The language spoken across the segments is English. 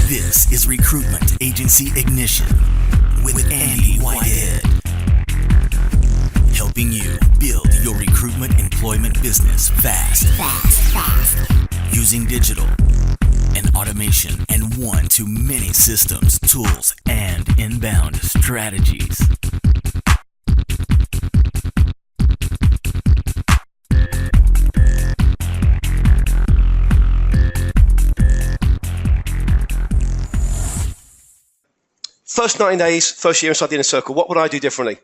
This is Recruitment Agency Ignition with Andy Whitehead. Helping you build your recruitment employment business fast. Using digital and automation and one-to-many systems, tools, and inbound strategies. First 90 days, first year inside the inner circle, what would I do differently?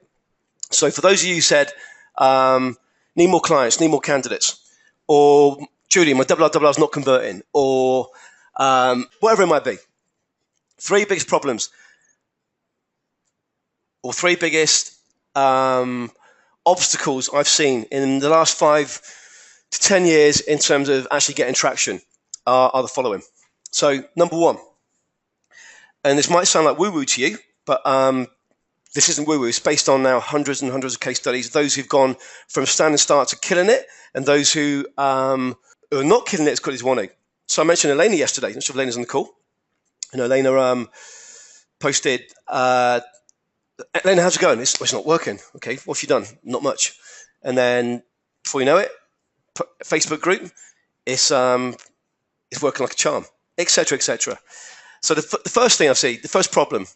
So for those of you who said, need more clients, need more candidates, or Judy, my double R is not converting, or whatever it might be. Three biggest problems, or three biggest obstacles I've seen in the last 5 to 10 years in terms of actually getting traction are the following. So number one, and this might sound like woo-woo to you, but this isn't woo-woo. It's based on now hundreds and hundreds of case studies, those who've gone from standing start to killing it, and those who are not killing it as quickly as wanting. So I mentioned Elena yesterday. I'm not sure if Elena's on the call. And Elena posted, Elena, how's it going? It's not working. Okay, what have you done? Not much. And then before you know it, Facebook group, it's working like a charm, etc., etc. So the first thing I see, the first problem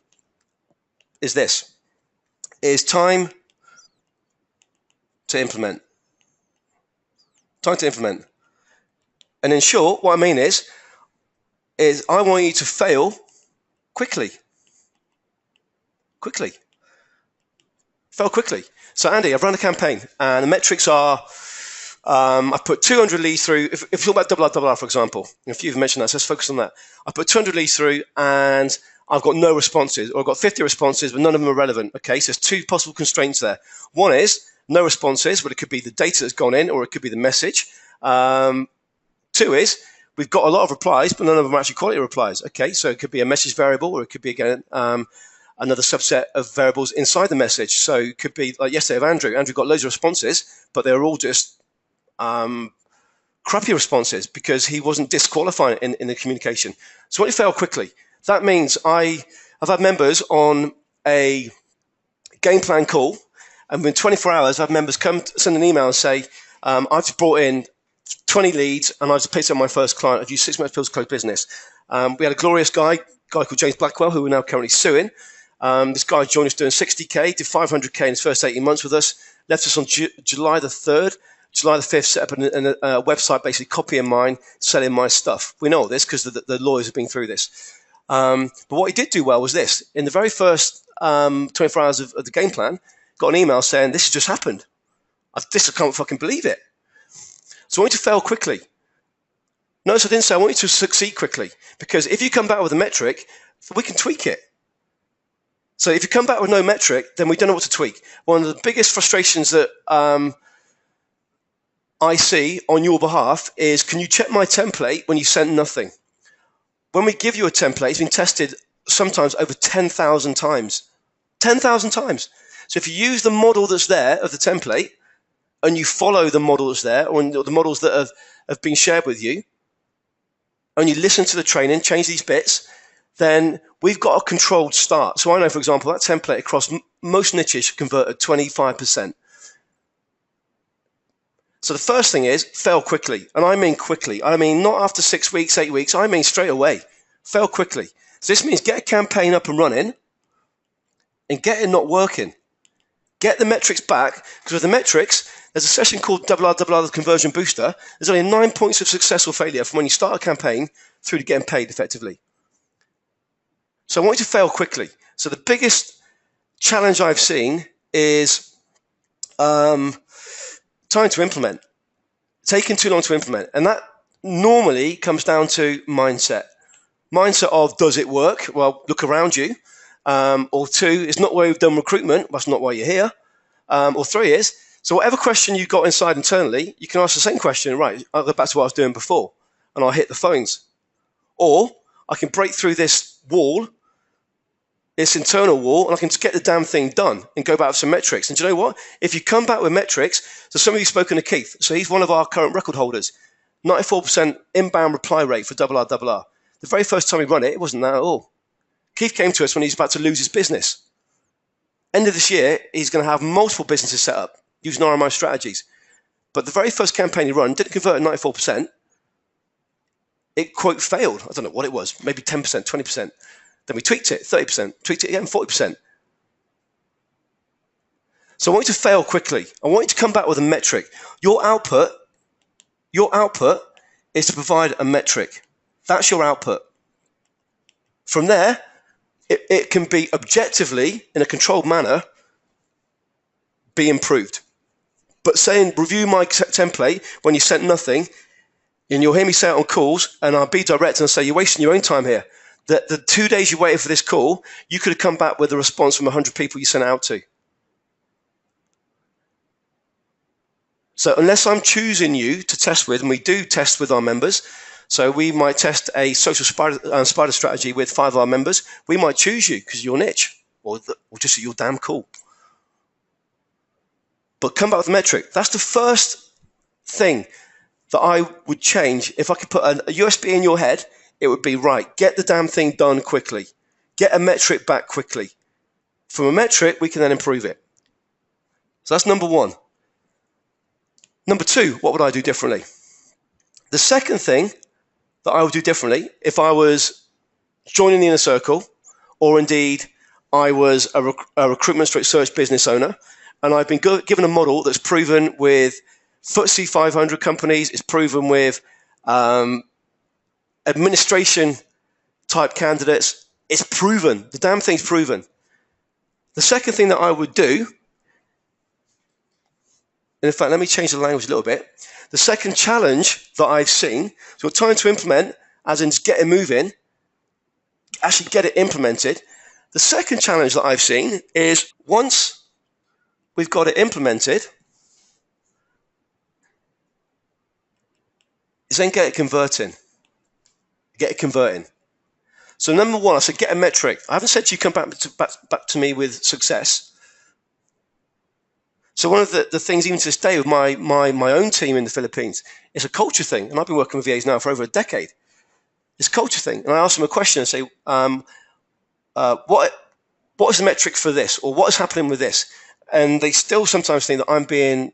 is this, is time to implement. Time to implement. And in short, what I mean is I want you to fail quickly. Quickly. Fail quickly. So Andy, I've run a campaign and the metrics are, I've put 200 leads through. If you talk about double R, for example, if you've mentioned that, so let's focus on that. I put 200 leads through and I've got no responses, or I've got 50 responses, but none of them are relevant. Okay, so there's two possible constraints there. One is no responses, but it could be the data that's gone in, or it could be the message. Two is we've got a lot of replies, but none of them are actually quality replies. Okay, so it could be a message variable, or it could be, again, another subset of variables inside the message. So it could be like yesterday of Andrew. Andrew got loads of responses, but they were all just crappy responses because he wasn't disqualifying in the communication. So when you fail quickly, that means I've had members on a game plan call, and within 24 hours, I've had members come send an email and say, I've just brought in 20 leads and I've just placed on my first client. I've used 6 months pills to close business. We had a glorious guy called James Blackwell, who we're now currently suing. This guy joined us doing 60K, did 500K in his first 18 months with us, left us on July the 3rd. July the 5th, set up a website basically copying mine, selling my stuff. We know all this because the lawyers have been through this. But what he did do well was this. In the very first 24 hours of the game plan, got an email saying, this has just happened. I can't fucking believe it. So I want you to fail quickly. Notice I didn't say I want you to succeed quickly, because if you come back with a metric, we can tweak it. So if you come back with no metric, then we don't know what to tweak. One of the biggest frustrations that I see on your behalf is, can you check my template when you sent nothing? When we give you a template, it's been tested sometimes over 10,000 times. 10,000 times. So if you use the model that's there of the template and you follow the model that's there, or the models that have been shared with you, and you listen to the training, change these bits, then we've got a controlled start. So I know, for example, that template across most niches converted 25%. So the first thing is fail quickly. And I mean quickly. I mean not after 6 weeks, 8 weeks. I mean straight away. Fail quickly. So this means get a campaign up and running and get it not working. Get the metrics back, because with the metrics, there's a session called double R, the conversion booster. There's only 9 points of success or failure from when you start a campaign through to getting paid effectively. So I want you to fail quickly. So the biggest challenge I've seen is time to implement, taking too long to implement. And that normally comes down to mindset. Mindset of, does it work? Well, look around you. Or 2, it's not why we've done recruitment. That's not why you're here. Or 3 is, so whatever question you've got inside internally, you can ask the same question, right, I'll go back to what I was doing before, and I'll hit the phones. Or I can break through this wall, this internal wall, and I can just get the damn thing done and go back with some metrics. And do you know what? If you come back with metrics, so some of you have spoken to Keith, so he's one of our current record holders, 94% inbound reply rate for double R. The very first time we run it, it wasn't that at all. Keith came to us when he was about to lose his business. End of this year, he's going to have multiple businesses set up using RMI strategies. But the very first campaign he ran didn't convert at 94%. It, quote, failed. I don't know what it was, maybe 10%, 20%. Then we tweaked it, 30%, tweaked it again, 40%. So I want you to fail quickly. I want you to come back with a metric. Your output is to provide a metric. That's your output. From there, it can be objectively, in a controlled manner, be improved. But saying, review my template when you sent nothing, and you'll hear me say it on calls, and I'll be direct and say, you're wasting your own time here. The 2 days you waited for this call, you could have come back with a response from 100 people you sent it out to. So unless I'm choosing you to test with, and we do test with our members, so we might test a social spider strategy with 5 of our members, we might choose you because you're niche, or just you're damn cool. But come back with a metric. That's the first thing that I would change. If I could put a USB in your head, it would be, right, get the damn thing done quickly. Get a metric back quickly. From a metric, we can then improve it. So that's number 1. Number 2, what would I do differently? The second thing that I would do differently, if I was joining the Inner Circle, or indeed I was a recruitment search business owner, and I've been given a model that's proven with FTSE 500 companies, it's proven with administration type candidates, it's proven, the damn thing's proven. The second thing that I would do, and in fact, let me change the language a little bit. The second challenge that I've seen, so time to implement, as in get it moving, actually get it implemented. The second challenge that I've seen is once we've got it implemented, is then get it converting. Get it converting. So number 1, I said get a metric. I haven't said to you come back to me with success. So one of the things, even to this day, with my own team in the Philippines, it's a culture thing. And I've been working with VAs now for over a decade. It's a culture thing. And I ask them a question and say, what is the metric for this? Or what is happening with this? And they still sometimes think that I'm being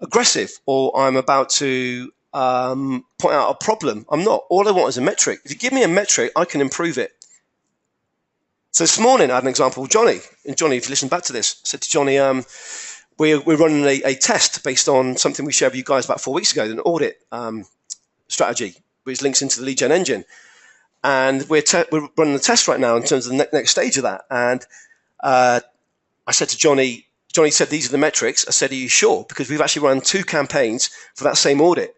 aggressive, or I'm about to point out a problem. I'm not. All I want is a metric. If you give me a metric, I can improve it. So this morning I had an example with Johnny. And Johnny, if you listen back to this, I said to Johnny, we're running a test based on something we shared with you guys about 4 weeks ago, an audit strategy, which links into the lead gen engine. And we're running a test right now in terms of the next stage of that. And I said to Johnny said, these are the metrics. I said, are you sure? Because we've actually run 2 campaigns for that same audit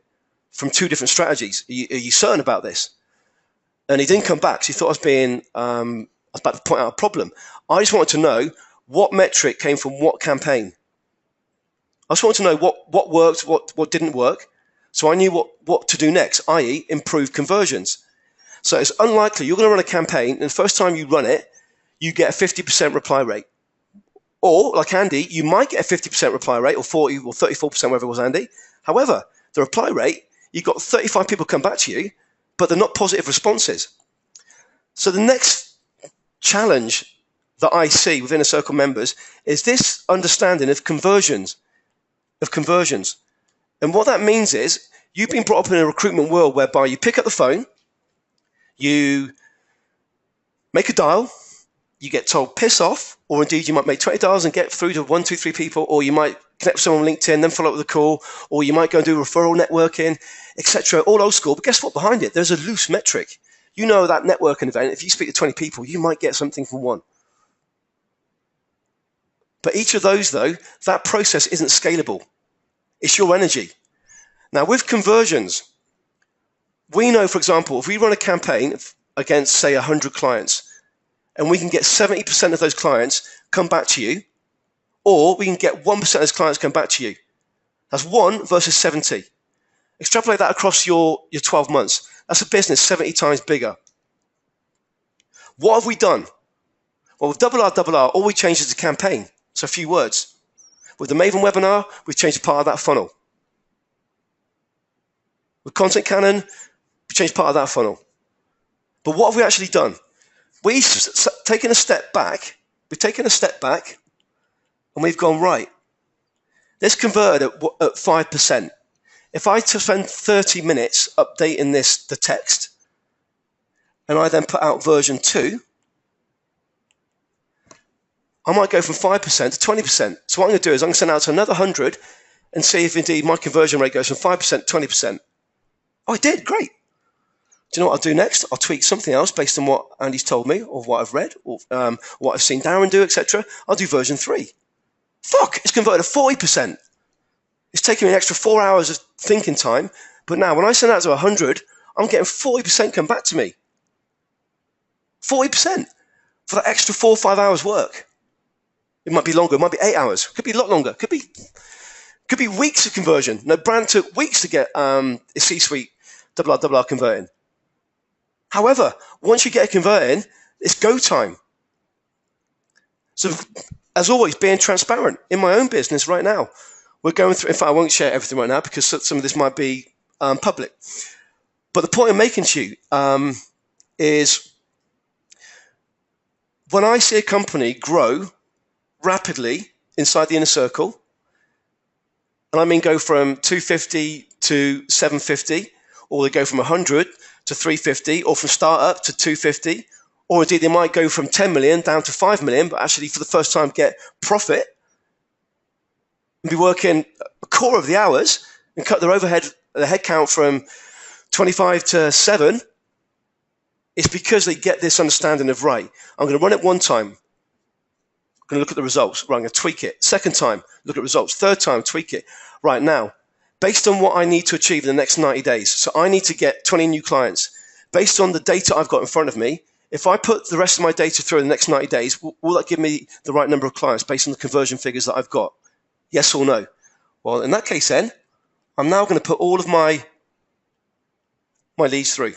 from 2 different strategies. Are you certain about this? And he didn't come back. So he thought I was being, I was about to point out a problem. I just wanted to know what metric came from what campaign. I just wanted to know what worked, what didn't work. So I knew what to do next, i.e. improve conversions. So it's unlikely you're going to run a campaign and the first time you run it, you get a 50% reply rate. Or, like Andy, you might get a 50% reply rate, or 40 or 34%, whatever it was, Andy. However, the reply rate, you've got 35 people come back to you, but they're not positive responses. So the next challenge that I see within Inner Circle members is this understanding of conversions. And what that means is you've been brought up in a recruitment world whereby you pick up the phone, you make a dial, you get told piss off, or indeed you might make 20 dials and get through to 1, 2, 3 people, or you might connect with someone on LinkedIn, then follow up with a call, or you might go and do referral networking, etc. All old school. But guess what? Behind it, there's a loose metric. You know that networking event, if you speak to 20 people, you might get something from 1. But each of those, though, that process isn't scalable. It's your energy. Now, with conversions, we know, for example, if we run a campaign against, say, 100 clients, and we can get 70% of those clients come back to you, or we can get 1% of those clients come back to you. That's 1 versus 70. Extrapolate that across your 12 months. That's a business 70 times bigger. What have we done? Well, with Double R, all we changed is the campaign. So a few words. With the Maven webinar, we've changed a part of that funnel. With Content Cannon, we changed part of that funnel. But what have we actually done? We've taken a step back. We've taken a step back and we've gone, right, let's convert at 5%. If I spend 30 minutes updating the text, and I then put out version 2, I might go from 5% to 20%. So what I'm going to do is I'm going to send out to another 100 and see if indeed my conversion rate goes from 5% to 20%. Oh, I did, great. Do you know what I'll do next? I'll tweak something else based on what Andy's told me, or what I've read, or what I've seen Darren do, etc. I'll do version 3. Fuck, it's converted to 40%. It's taking me an extra 4 hours of thinking time, but now when I send out to 100, I'm getting 40% come back to me. 40% for that extra 4 or 5 hours work. It might be longer, it might be 8 hours, could be a lot longer, could be weeks of conversion. No, brand took weeks to get a C-suite double R converting. However, once you get it converting, it's go time. So, as always, being transparent. In my own business right now, we're going through, in fact, I won't share everything right now because some of this might be public. But the point I'm making to you is when I see a company grow rapidly inside the inner circle, and I mean go from 250 to 750, or they go from 100 to 350, or from startup to 250, or indeed they might go from 10 million down to 5 million, but actually for the first time get profit and be working a quarter of the hours and cut their overhead, the headcount from 25 to 7. It's because they get this understanding of, right, I'm going to run it one time, I'm going to look at the results, right, I'm going to tweak it. Second time, look at results. Third time, tweak it. Right now, based on what I need to achieve in the next 90 days, so I need to get 20 new clients. Based on the data I've got in front of me, if I put the rest of my data through in the next 90 days, will that give me the right number of clients based on the conversion figures that I've got? Yes or no? Well, in that case then, I'm now going to put all of my leads through.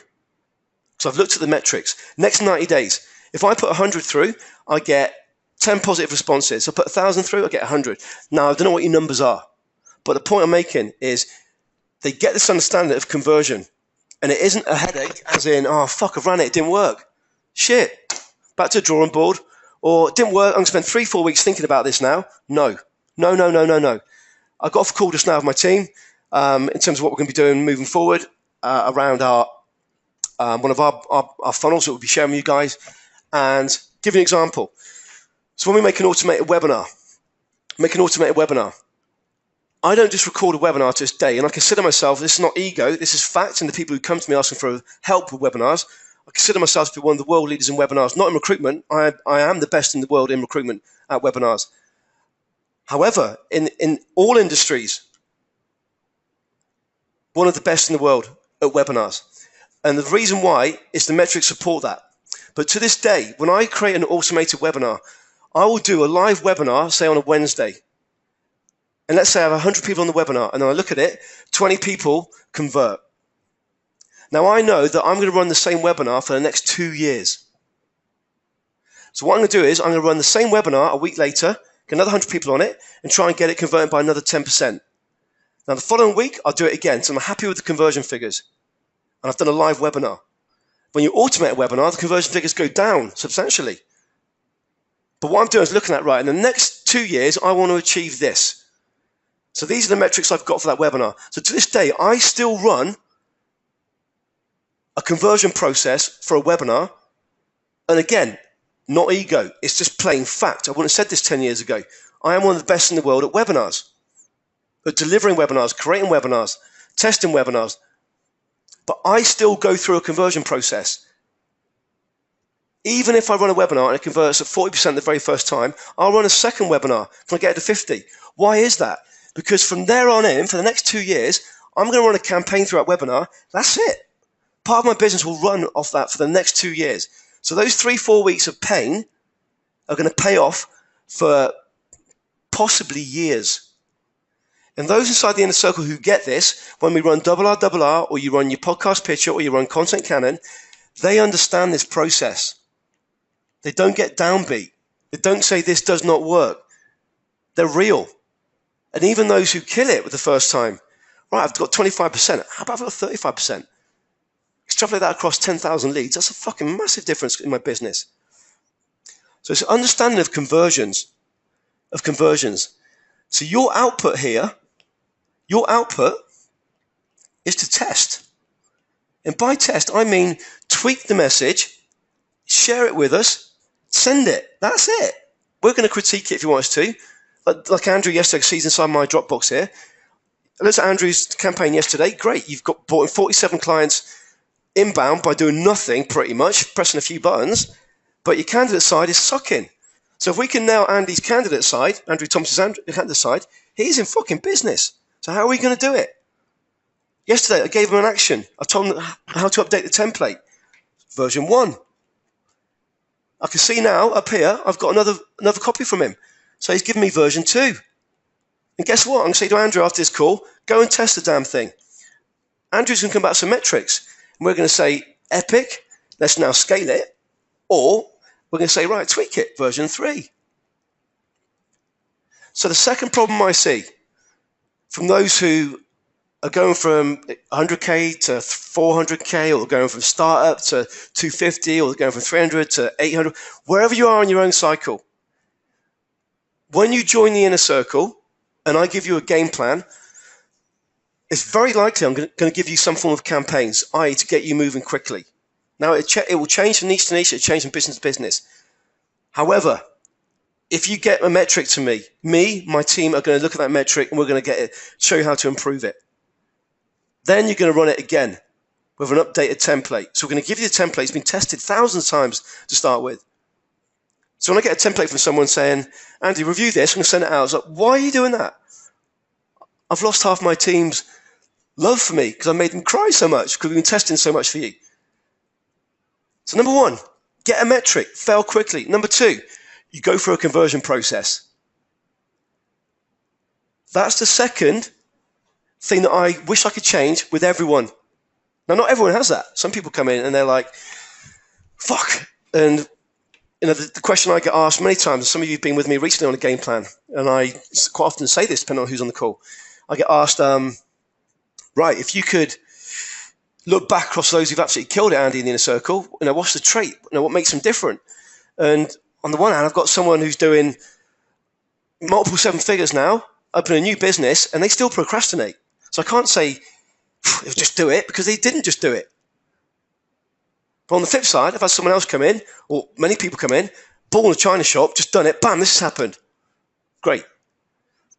So I've looked at the metrics. Next 90 days, if I put 100 through, I get 10 positive responses. So I put 1,000 through, I get 100. Now, I don't know what your numbers are, but the point I'm making is they get this understanding of conversion, and it isn't a headache as in, oh, fuck, I've ran it, it didn't work. Shit, back to the drawing board, or it didn't work, I'm going to spend 3-4 weeks thinking about this now. No. I got off a call just now with my team in terms of what we're going to be doing moving forward around our one of our funnels that we'll be sharing with you guys. And give you an example. So when we make an automated webinar, I don't just record a webinar to this day, and I consider myself, this is not ego, this is fact, and the people who come to me asking for help with webinars, I consider myself to be one of the world leaders in webinars, not in recruitment. I am the best in the world in recruitment at webinars. However, in all industries, one of the best in the world at webinars. And the reason why is the metrics support that. But to this day, when I create an automated webinar, I will do a live webinar, say on a Wednesday. And let's say I have 100 people on the webinar, and then I look at it, 20 people convert. Now I know that I'm going to run the same webinar for the next 2 years. So what I'm going to do is I'm going to run the same webinar a week later, get another 100 people on it, and try and get it converted by another 10%. Now the following week, I'll do it again, so I'm happy with the conversion figures. And I've done a live webinar. When you automate a webinar, the conversion figures go down substantially. But what I'm doing is looking at, right, in the next 2 years, I want to achieve this. So these are the metrics I've got for that webinar. So to this day, I still run a conversion process for a webinar. And again, not ego. It's just plain fact. I wouldn't have said this 10 years ago. I am one of the best in the world at webinars, at delivering webinars, creating webinars, testing webinars. But I still go through a conversion process. Even if I run a webinar and it converts at 40% the very first time, I'll run a second webinar when I get to 50. Why is that? Because from there on in, for the next 2 years, I'm going to run a campaign through that webinar. That's it. Part of my business will run off that for the next 2 years. So those 3-4 weeks of pain are going to pay off for possibly years. And those inside the inner circle who get this, when we run double R, or you run your podcast pitcher, or you run Content Cannon, they understand this process. They don't get downbeat. They don't say this does not work. They're real. And even those who kill it with the first time, right, I've got 25%. How about I've got 35%? It's extrapolate that across 10,000 leads, that's a fucking massive difference in my business. So it's an understanding of conversions. So your output here, is to test. And by test, I mean tweak the message, share it with us, send it. That's it. We're going to critique it if you want us to. Like Andrew yesterday sees inside my Dropbox here. Look at Andrew's campaign yesterday. Great. You've brought in 47 clients inbound by doing nothing pretty much, pressing a few buttons, but your candidate side is sucking. So if we can nail Andy's candidate side, Andrew Thomas's candidate side, he's in fucking business. So how are we going to do it? Yesterday, I gave him an action. I told him how to update the template. Version 1. I can see now up here, I've got another copy from him. So he's given me version 2. And guess what? I'm going to say to Andrew after this call, go and test the damn thing. Andrew's going to come back with some metrics. And we're going to say, epic, let's now scale it. Or we're going to say, right, tweak it, version 3. So the second problem I see from those who are going from 100K to 400K, or going from startup to 250, or going from 300 to 800, wherever you are in your own cycle, when you join the inner circle and I give you a game plan, it's very likely I'm going to give you some form of campaigns, i.e. to get you moving quickly. Now, it will change from niche to niche, it'll change from business to business. However, if you get a metric to me, my team are going to look at that metric and we're going to show you how to improve it. Then you're going to run it again with an updated template. So we're going to give you the template. It's been tested thousands of times to start with. So when I get a template from someone saying, Andy, review this, I'm going to send it out. I was like, why are you doing that? I've lost half my team's love for me because I made them cry so much because we've been testing so much for you. So number 1, get a metric, fail quickly. Number 2, you go through a conversion process. That's the second thing that I wish I could change with everyone. Now, not everyone has that. Some people come in and they're like, fuck. And the question I get asked many times, some of you have been with me recently on a game plan, and I quite often say this depending on who's on the call. I get asked, right, if you could look back across those who've absolutely killed it, Andy, in the inner circle, what's the trait? What makes them different? And on the one hand, I've got someone who's doing multiple 7 figures now, opening a new business, and they still procrastinate. So I can't say, just do it, because they didn't just do it. But on the flip side, I've had someone else come in, or many people come in, ball in a china shop, just done it, bam, this has happened. Great.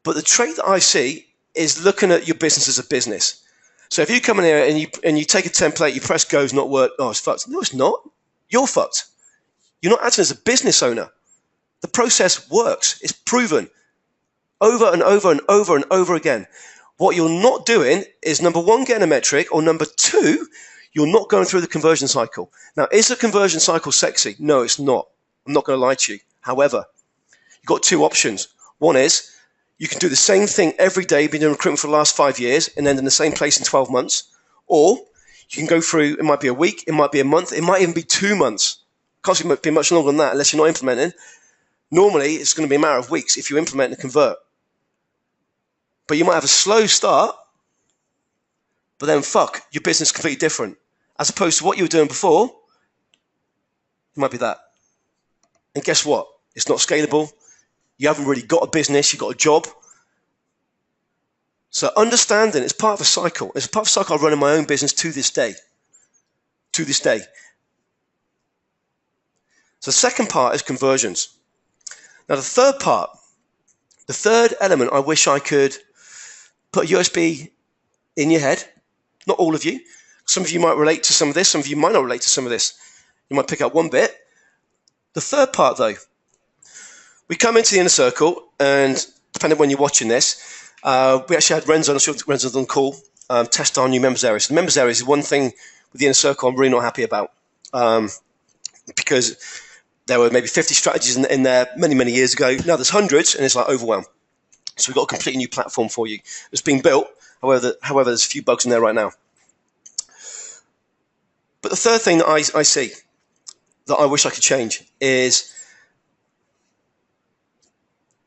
But the trait that I see is looking at your business as a business. So if you come in here and you take a template, you press go, it's not work, oh, it's fucked. No, it's not. You're fucked. You're not acting as a business owner. The process works. It's proven over and over and over and over again. What you're not doing is, number 1, getting a metric, or number 2, you're not going through the conversion cycle. Now, is the conversion cycle sexy? No, it's not. I'm not going to lie to you. However, you've got 2 options. One is you can do the same thing every day, been doing recruitment for the last 5 years, and end in the same place in 12 months. Or you can go through, it might be a week, it might be a month, it might even be 2 months. Can't be much longer than that unless you're not implementing. Normally, it's going to be a matter of weeks if you implement and convert. But you might have a slow start, but then your business is completely different. As opposed to what you were doing before, it might be that. And guess what? It's not scalable. You haven't really got a business, you've got a job. So understanding it's part of a cycle. It's part of a cycle I run in my own business to this day. To this day. So the second part is conversions. Now the third part, the third element, I wish I could put a USB in your head. Not all of you. Some of you might relate to some of this. Some of you might not relate to some of this. You might pick up one bit. The third part, though, we come into the inner circle, and depending on when you're watching this, we actually had Renzo, I'm sure Renzo's on call, test our new members areas. The members areas is one thing with the inner circle I'm really not happy about, because there were maybe 50 strategies in there many, many years ago. Now there's hundreds, and it's like overwhelmed. So we've got a completely new platform for you. It's been built, however, there's a few bugs in there right now. But the third thing that I see that I wish I could change is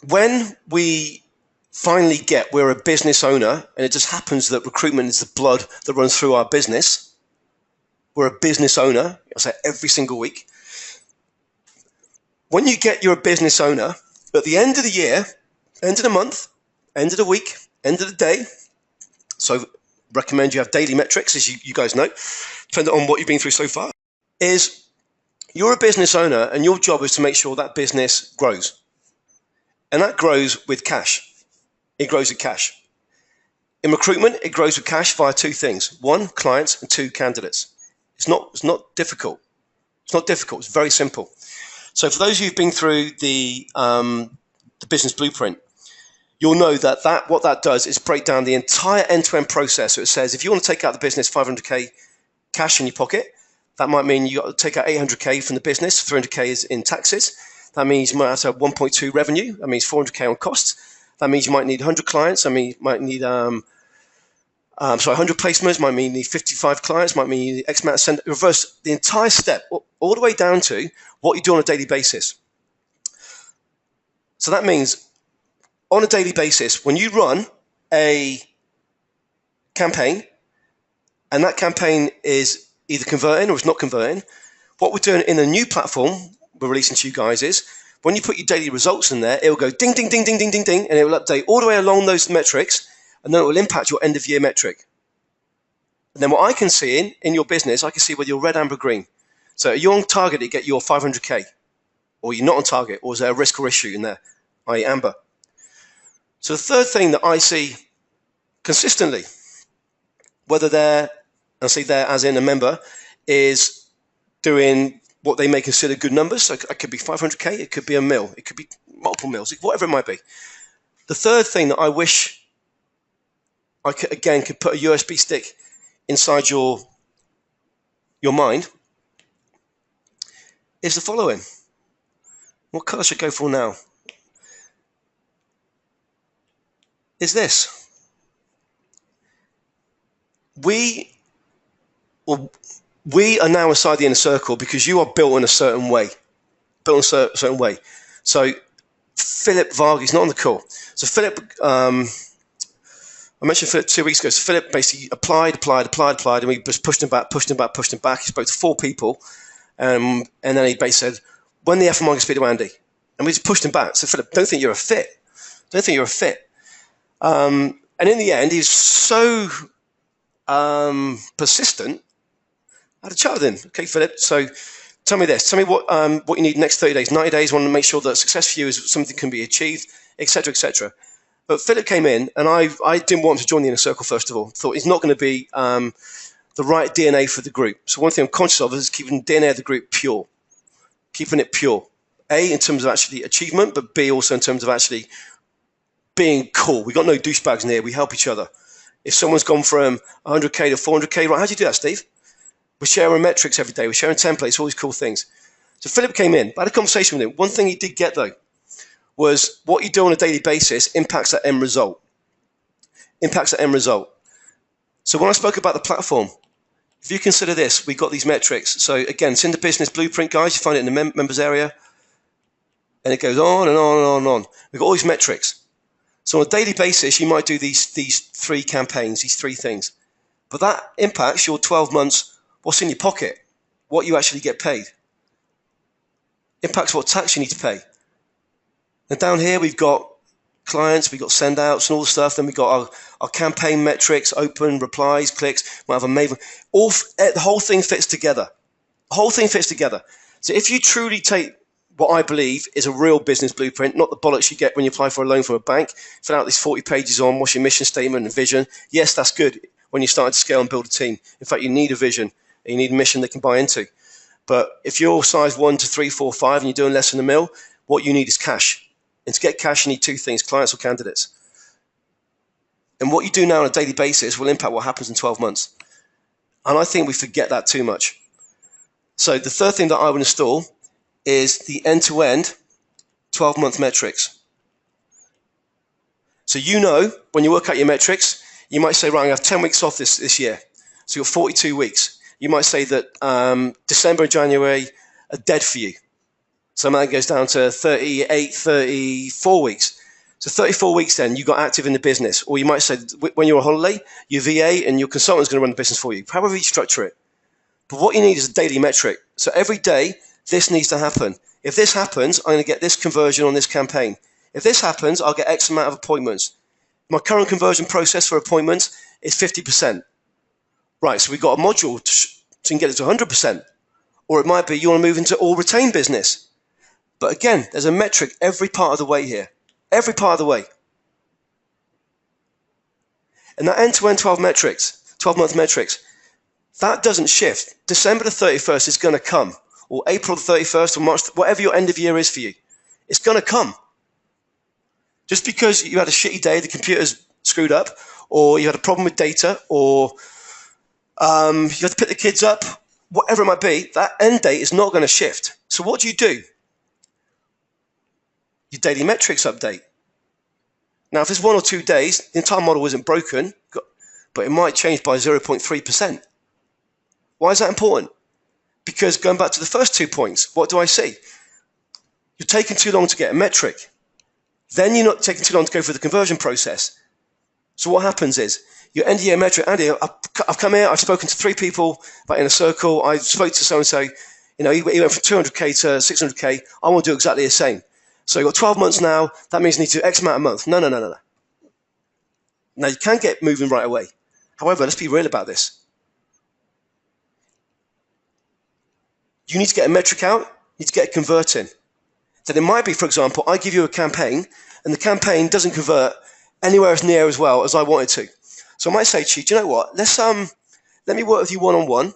when we finally we're a business owner, and it just happens that recruitment is the blood that runs through our business, we're a business owner. I say every single week. When you get you're a business owner, at the end of the year, end of the month, end of the week, end of the day, so recommend you have daily metrics, as you guys know, depending on what you've been through so far, is you're a business owner and your job is to make sure that business grows. And that grows with cash. It grows with cash. In recruitment, it grows with cash via two things. One, clients, and two, candidates. It's not difficult. It's not difficult. It's very simple. So for those of you who've been through the business blueprint, you'll know that what that does is break down the entire end-to-end process. So it says if you want to take out the business 500k cash in your pocket, that might mean you got to take out 800k from the business, 300k is in taxes. That means you might have to have 1.2 revenue. That means 400k on costs. That means you might need 100 clients. I mean, you might need 100 placements. Might mean you need 55 clients. Might mean you need X amount of send. Reverse the entire step all the way down to what you do on a daily basis. So that means on a daily basis, when you run a campaign, and that campaign is either converting or it's not converting, what we're doing in a new platform we're releasing to you guys is when you put your daily results in there, it will go ding, ding, ding, ding, ding, ding, ding, and it will update all the way along those metrics, and then it will impact your end of year metric. And then what I can see in your business, I can see whether you're red, amber, green. So are you on target to get your 500k, or you're not on target, or is there a risk or issue in there, i.e. amber? So the third thing that I see consistently, whether they're, I see there as in a member, is doing what they may consider good numbers. So it could be 500k, it could be a mil, it could be multiple mils, whatever it might be. The third thing that I wish I could put a USB stick inside your mind is the following. What color should I go for now? Is this. We are now inside the inner circle because you are built in a certain way. So Philip Varg, he's not on the call. So Philip, I mentioned Philip 2 weeks ago. So Philip basically applied, and we just pushed him back. He spoke to 4 people, and then he basically said, when the F am I going to speak to Andy? And we just pushed him back. So Philip, don't think you're a fit. And in the end, he's so persistent. I had a chat with him. Okay, Philip, so tell me this. Tell me what you need next 30 days, 90 days. I want to make sure that success for you is something that can be achieved, etc., etc. But Philip came in, and I didn't want him to join the inner circle, first of all. Thought he's not going to be the right DNA for the group. So one thing I'm conscious of is keeping the DNA of the group pure. Keeping it pure. A, in terms of actually achievement, but B, also in terms of actually being cool. We got no douchebags in here. We help each other. If someone's gone from 100k to 400k, right, how do you do that, Steve? We're sharing metrics every day. We're sharing templates, all these cool things. So Philip came in. I had a conversation with him. One thing he did get, though, was what you do on a daily basis impacts that end result. So when I spoke about the platform, if you consider this, we got these metrics. So again, it's in the business blueprint, guys. You find it in the members area. And it goes on and on and on and on. We've got all these metrics. So on a daily basis, you might do these 3 campaigns, these 3 things. But that impacts your 12 months, what's in your pocket, what you actually get paid. Impacts what tax you need to pay. And down here, we've got clients, we've got send outs and all the stuff. Then we've got our campaign metrics, open, replies, clicks. We'll have a Maven. The whole thing fits together. So if you truly take what I believe is a real business blueprint, not the bollocks you get when you apply for a loan from a bank, fill out these 40 pages on what's your mission statement and vision. Yes, that's good when you're starting to scale and build a team. In fact, you need a vision and you need a mission they can buy into. But if you're size 1 to 3, 4, 5 and you're doing less than a mil, what you need is cash. And to get cash, you need 2 things, clients or candidates. And what you do now on a daily basis will impact what happens in 12 months. And I think we forget that too much. So the third thing that I would install is the end-to-end 12-month metrics. So you know, when you work out your metrics, you might say, right, I have 10 weeks off this year. So you've got 42 weeks. You might say that December and January are dead for you. So that goes down to 38, 34 weeks. So 34 weeks then, you got active in the business. Or you might say, when you're on holiday, your VA and your consultant's going to run the business for you. However you structure it. But what you need is a daily metric. So every day, this needs to happen. If this happens, I'm going to get this conversion on this campaign. If this happens, I'll get X amount of appointments. My current conversion process for appointments is 50%. Right, so we've got a module so you can get it to 100%. Or it might be you want to move into all retain business. But again, there's a metric every part of the way here. Every part of the way. And that end-to-end 12-month metrics, that doesn't shift. December the 31st is going to come. Or April the 31st or March, whatever your end of year is for you. It's going to come. Just because you had a shitty day, the computer's screwed up, or you had a problem with data, or you had to pick the kids up, whatever it might be, that end date is not going to shift. So what do? Your daily metrics update. Now, if it's 1 or 2 days, the entire model isn't broken, but it might change by 0.3%. Why is that important? Because going back to the first 2 points, what do I see? You're taking too long to get a metric. Then you're not taking too long to go through the conversion process. So what happens is, your end of year metric, Andy, I've come here, I've spoken to 3 people about in a circle, I spoke to so-and-so, he went from 200K to 600K, I want to do exactly the same. So you've got 12 months now, that means you need to do X amount a month. No. Now you can get moving right away. However, let's be real about this. You need to get a metric out, you need to get it converting. Then it might be, for example, I give you a campaign, and the campaign doesn't convert anywhere as near as well as I wanted to. So I might say to you, do you know what? Let me work with you one-on-one,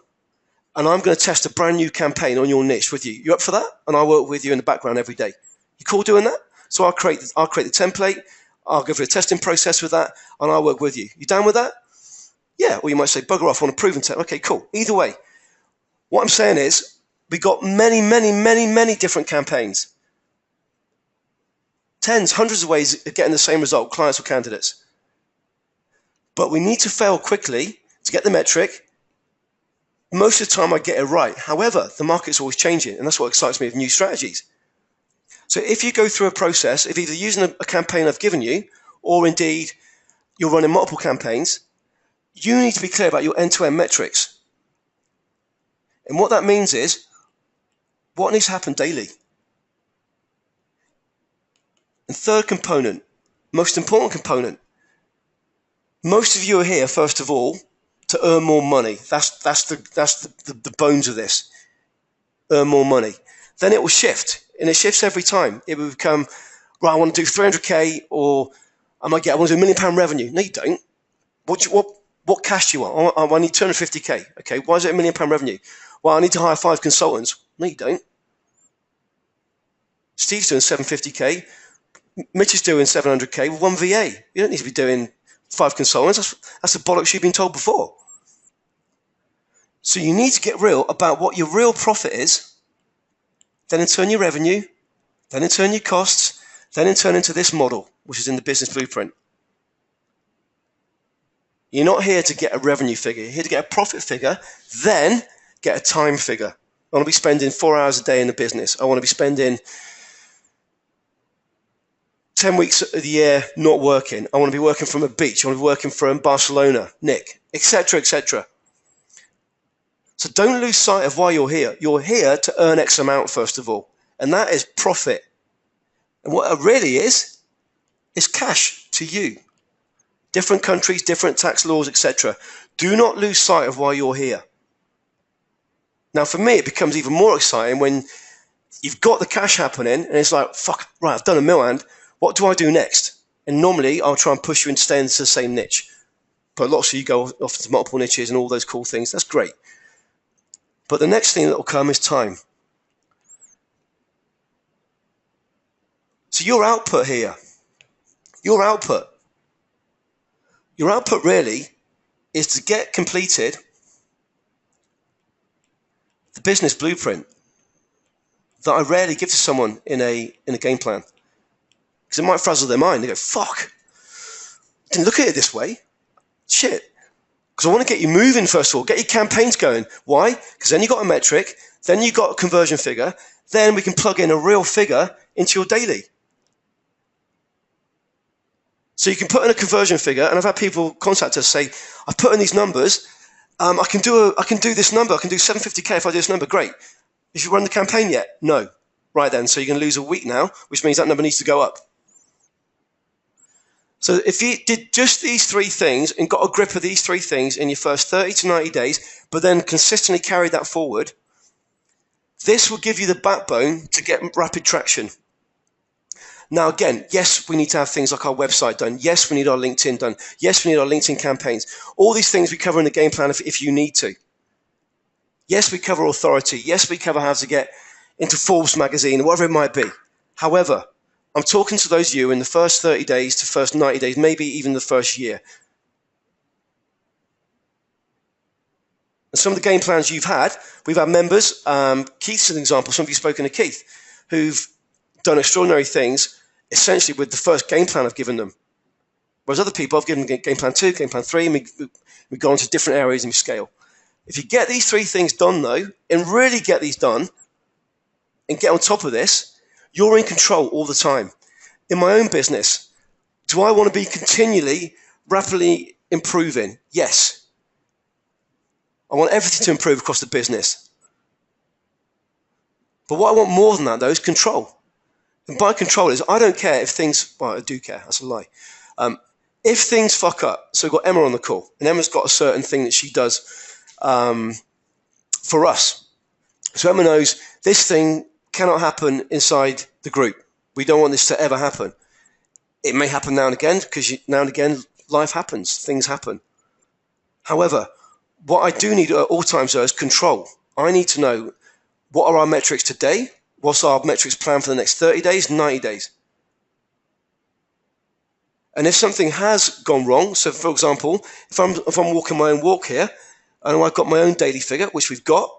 and I'm going to test a brand new campaign on your niche with you. You up for that? And I'll work with you in the background every day. You cool doing that? So I'll create the template, I'll go through a testing process with that, and I'll work with you. You down with that? Yeah. Or you might say, bugger off, I want a proven template. Okay, cool. Either way, what I'm saying is, we got many different campaigns. Tens, hundreds of ways of getting the same result, clients or candidates. But we need to fail quickly to get the metric. Most of the time I get it right. However, the market's always changing, and that's what excites me with new strategies. So if you go through a process, if either using a campaign I've given you, or indeed you're running multiple campaigns, you need to be clear about your end-to-end metrics. And what that means is, what needs to happen daily? And third component, most important component, most of you are here, first of all, to earn more money. That's the bones of this. Earn more money. Then it will shift, and it shifts every time. It will become, right, I want to do 300K, or I want to do £1 million revenue. No, you don't. What cash do you want? I need 250K. Okay, why is it £1 million revenue? Well, I need to hire 5 consultants. No, you don't. Steve's doing 750K. Mitch is doing 700K with 1 VA. You don't need to be doing 5 consultants. That's the bollocks you've been told before. So you need to get real about what your real profit is, then in turn your revenue, then in turn your costs, then in turn into this model, which is in the business blueprint. You're not here to get a revenue figure. You're here to get a profit figure, then get a time figure. I want to be spending 4 hours a day in the business. I want to be spending 10 weeks of the year not working. I want to be working from a beach. I want to be working from Barcelona, Nick, etc., etc. So don't lose sight of why you're here. You're here to earn X amount, first of all. And that is profit. And what it really is cash to you. Different countries, different tax laws, etc. Do not lose sight of why you're here. Now, for me, it becomes even more exciting when you've got the cash happening and it's like, fuck, right, I've done $1 million. What do I do next? And normally I'll try and push you into staying into the same niche. But lots of you go off to multiple niches and all those cool things. That's great. But the next thing that will come is time. So your output here, your output really is to get completed the business blueprint that I rarely give to someone in a game plan. Because it might frazzle their mind. They go, fuck, I didn't look at it this way. Shit. Because I want to get you moving, first of all. Get your campaigns going. Why? Because then you got a metric. Then you got a conversion figure. Then we can plug in a real figure into your daily. So you can put in a conversion figure. And I've had people contact us say, I've put in these numbers. I can do this number. I can do 750k if I do this number. Great. If you run the campaign yet? No. Right then. So you're going to lose a week now, which means that number needs to go up. So if you did just these three things and got a grip of these three things in your first 30 to 90 days, but then consistently carried that forward, this will give you the backbone to get rapid traction. Now, again, yes, we need to have things like our website done. Yes, we need our LinkedIn done. Yes, we need our LinkedIn campaigns. All these things we cover in the game plan if you need to. Yes, we cover authority. Yes, we cover how to get into Forbes magazine, whatever it might be. However, I'm talking to those of you in the first 30 days to first 90 days, maybe even the first year. And some of the game plans you've had, we've had members, Keith's an example, some of you have spoken to Keith, who've done extraordinary things essentially with the first game plan I've given them. Whereas other people, I've given them game plan 2, game plan 3, and we go into different areas and we scale. If you get these three things done though, and really get these done, and get on top of this, you're in control all the time. In my own business, do I want to be continually, rapidly improving? Yes. I want everything to improve across the business. But what I want more than that, though, is control. And by control is I don't care if things, well, I do care, that's a lie. If things fuck up, so we've got Emma on the call, and Emma's got a certain thing that she does for us. So Emma knows this thing cannot happen inside the group. We don't want this to ever happen. It may happen now and again, because now and again life happens, things happen. However, what I do need at all times though is control. I need to know what are our metrics today, what's our metrics plan for the next 30 days, 90 days. And if something has gone wrong, so for example, if I'm walking my own walk here, and I've got my own daily figure, which we've got,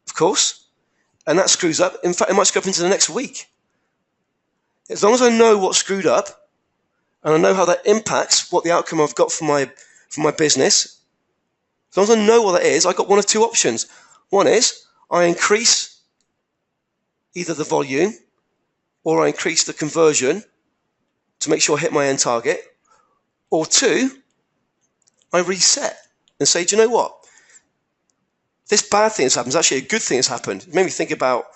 of course, and that screws up, in fact, it might screw up into the next week. As long as I know what's screwed up, and I know how that impacts what the outcome I've got for my business, as long as I know what that is, I've got one of two options. One is I increase either the volume or I increase the conversion to make sure I hit my end target, or two, I reset and say, do you know what? This bad thing has happened is actually a good thing has happened. It made me think about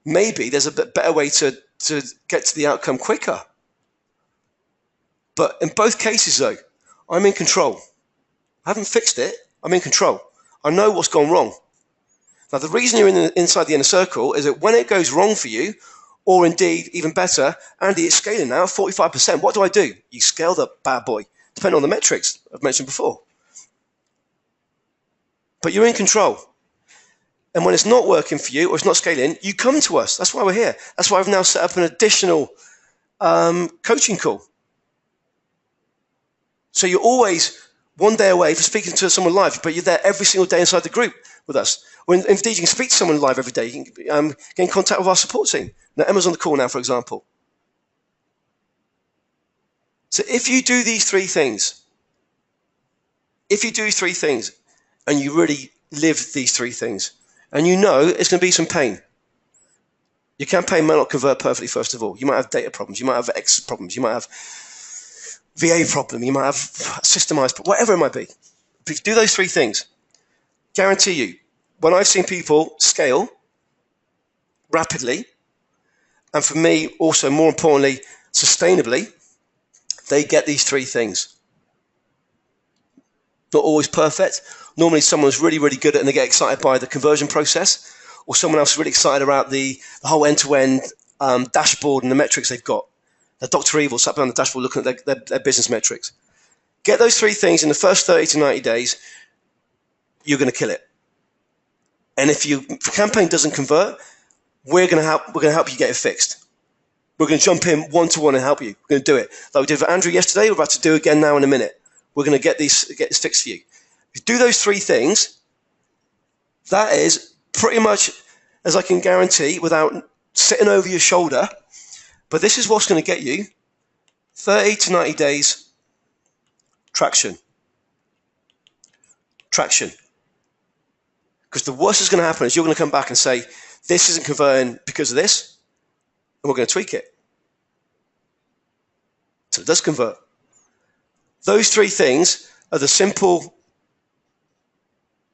maybe there's a bit better way to get to the outcome quicker. But in both cases, though, I'm in control. I haven't fixed it. I'm in control. I know what's gone wrong. Now, the reason you're inside the inner circle is that when it goes wrong for you, or indeed, even better, Andy, it's scaling now, 45%. What do? You scale the bad boy, depending on the metrics I've mentioned before. But you're in control. And when it's not working for you or it's not scaling, you come to us. That's why we're here. That's why I've now set up an additional coaching call. So you're always one day away from speaking to someone live, but you're there every single day inside the group with us. Or indeed, you can speak to someone live every day. You can get in contact with our support team. Now, Emma's on the call now, for example. So if you do these three things, and you really live these three things, and you know it's going to be some pain. Your campaign might not convert perfectly, first of all. You might have data problems. You might have X problems. You might have VA problem. You might have systemized, whatever it might be. If you do those three things, guarantee you, when I've seen people scale rapidly, and for me, also more importantly, sustainably, they get these three things. Not always perfect. Normally someone's really, really good at it and they get excited by the conversion process, or someone else is really excited about the whole end-to-end dashboard and the metrics they've got. They're Dr. Evil sat behind the dashboard looking at their business metrics. Get those three things in the first 30 to 90 days, you're going to kill it. And if your campaign doesn't convert, we're going to help you get it fixed. We're going to jump in one-to-one and help you. We're going to do it. Like we did for Andrew yesterday, we're about to do again now in a minute. We're going to get this fixed for you. If you do those three things, that is pretty much as I can guarantee without sitting over your shoulder, but this is what's going to get you 30 to 90 days traction. Because the worst that's going to happen is you're going to come back and say, this isn't converting because of this, and we're going to tweak it. So it does convert. Those three things are the simple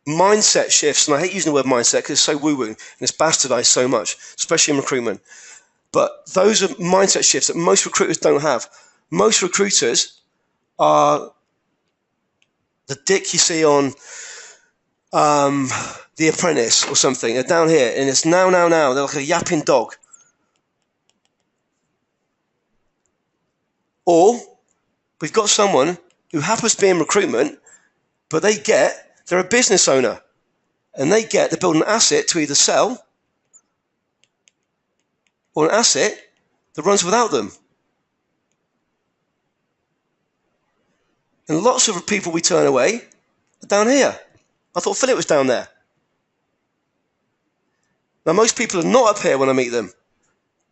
mindset shifts, and I hate using the word mindset because it's so woo-woo and it's bastardized so much, especially in recruitment. But those are mindset shifts that most recruiters don't have. Most recruiters are the dick you see on The Apprentice or something. They're down here, and it's now. They're like a yapping dog. Or we've got someone who happens to be in recruitment, but they're a business owner, and they're building an asset to either sell or an asset that runs without them. And lots of people we turn away are down here. I thought Philip was down there. Now, most people are not up here when I meet them,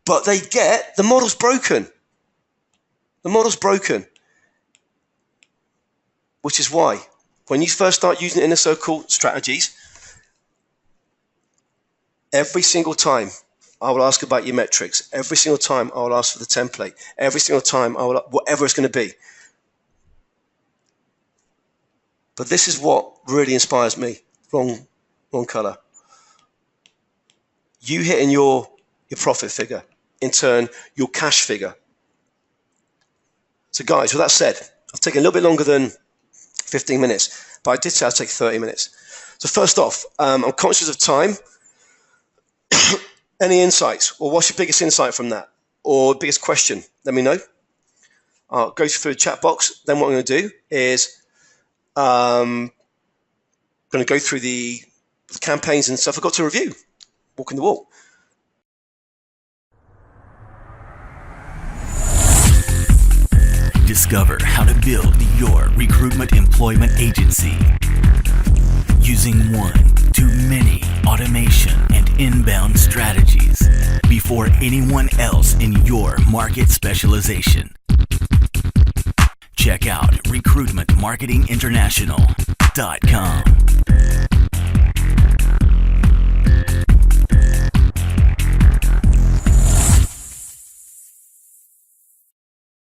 but the model's broken. The model's broken. Which is why, when you first start using inner circle strategies, every single time I will ask about your metrics. Every single time I will ask for the template. Every single time whatever it's going to be. But this is what really inspires me. Wrong colour. You hitting your profit figure. In turn, your cash figure. So guys, with that said, I've taken a little bit longer than 15 minutes, but I did say I'd take 30 minutes. So first off, I'm conscious of time. Any insights? Or what's your biggest insight from that? Or biggest question? Let me know. I'll go through the chat box. Then what I'm going to do is going to go through the campaigns and stuff I've got to review. Walking the walk. Discover how to build your recruitment employment agency using one-to-many automation and inbound strategies before anyone else in your market specialization. Check out recruitmentmarketinginternational.com.